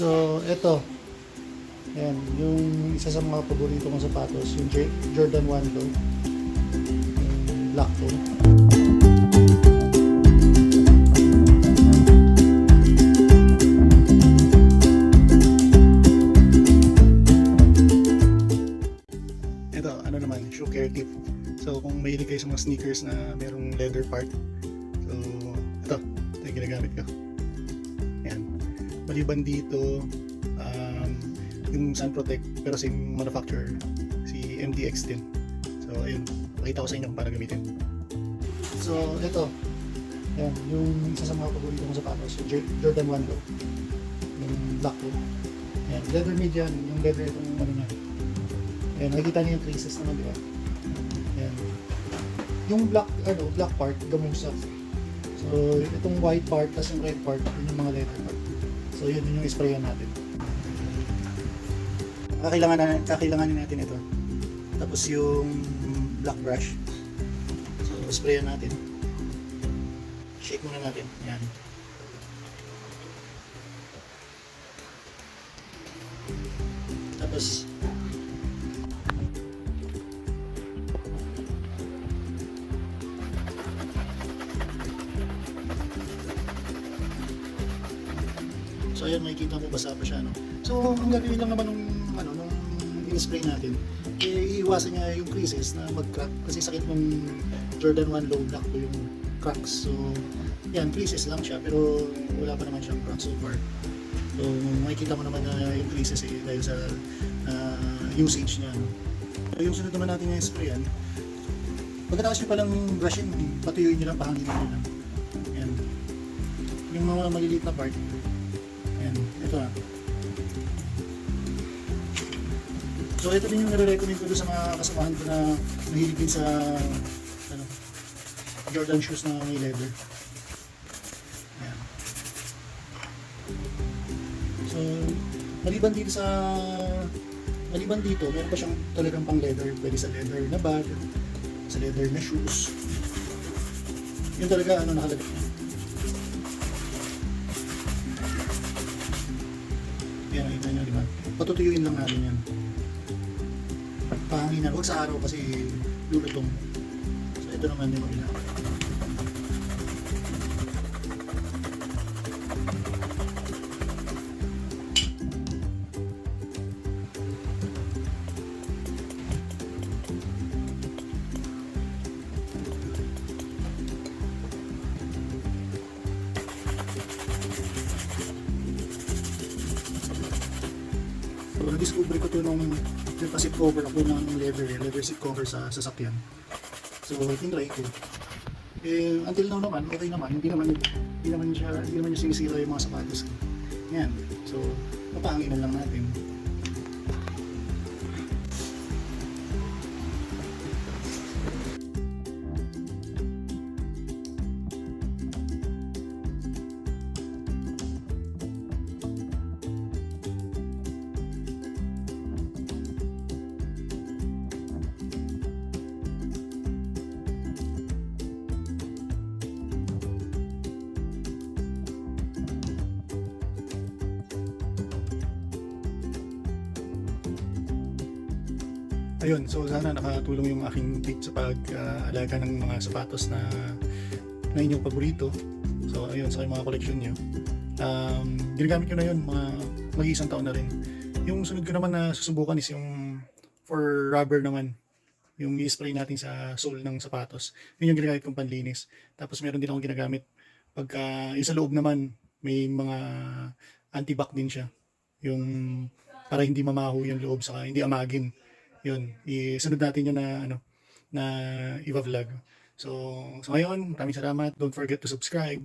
So, ito. Ayan, yung isa sa mga paborito kong sapatos, yung Jordan 1 Low. Yung black toe. Ito, ano naman, shoe care tip. So, kung mahilig kayo sa mga sneakers na merong leather part, so, ito yung ginagamit ko. Ayan. Maliban dito, yung Sun Protect, pero same manufacturer, si MDX din. So, ayun, pakita ko sa inyo kung paano gamitin. So, ito, ayan, yung isa sa mga paborito kong sapatos, yung Jordan 1 Low, yung black toe. Ayan, leather median, yung leather itong ano niya. Ayan, nakikita niyo yung traces naman, di ba? Ayan. Yung black part, gamusa. So, itong white part, tas yung red part, yun yung mga leather part. So, yun yung sprayan natin. Kakailanganin natin ito. Tapos yung black brush. So, sprayan natin. Shake muna natin. Ayan. Tapos, so ayan, makikita mo basa pa siya, no? So, ang gagawin lang naman nung in-spray natin, iiwasan niya yung creases na mag-crack kasi sakit ng Jordan 1 Low black ko yung cracks. So, yan, creases lang siya pero wala pa naman siyang crack so far. So, makikita mo naman na yung creases dahil sa usage niya, no? So, yung sunod naman natin yung sprayan, pagkatapos nyo palang brushin, patuyuin nyo lang, pahangin nyo lang. Yan. Yung mga maliliit na part, yan, ito na. So ito din yung nire-recommend ko doon sa mga kasamahan ko na mahilig din sa Jordan shoes na may leather. Ayan. So maliban dito, meron pa siyang talagang pang leather. Pwede sa leather na bag, sa leather na shoes. Yun talaga nakalagay. Ayan, nakita nyo, diba? Patutuyuin lang natin yan. Pahanginan, huwag sa araw kasi lulutong. So ito naman yung kabila. So na-discover ko ito nung seat cover ako ng leather seat cover sa sasakyan. So tinry ko. Until now naman, okay naman. Hindi naman siya sinisira yung mga sapatos ko. Yan. So, papanginan lang natin. Ayun, so sana nakatulong yung aking tip sa pag-alaga ng mga sapatos na inyong paborito. So ayun, sa mga collection nyo. Ginagamit ko na yun, mag-iisang taon na rin. Yung sunod ko naman na susubukan is yung for rubber naman. Yung i-spray natin sa sole ng sapatos. Yun yung ginagamit kong panlinis. Tapos meron din akong ginagamit pagka yung sa loob naman, may mga anti-bac din siya. Yung para hindi mamaho yung loob saka hindi amagin. Yun, isunod natin yun na i-vlog. So ngayon, maraming salamat. Don't forget to subscribe.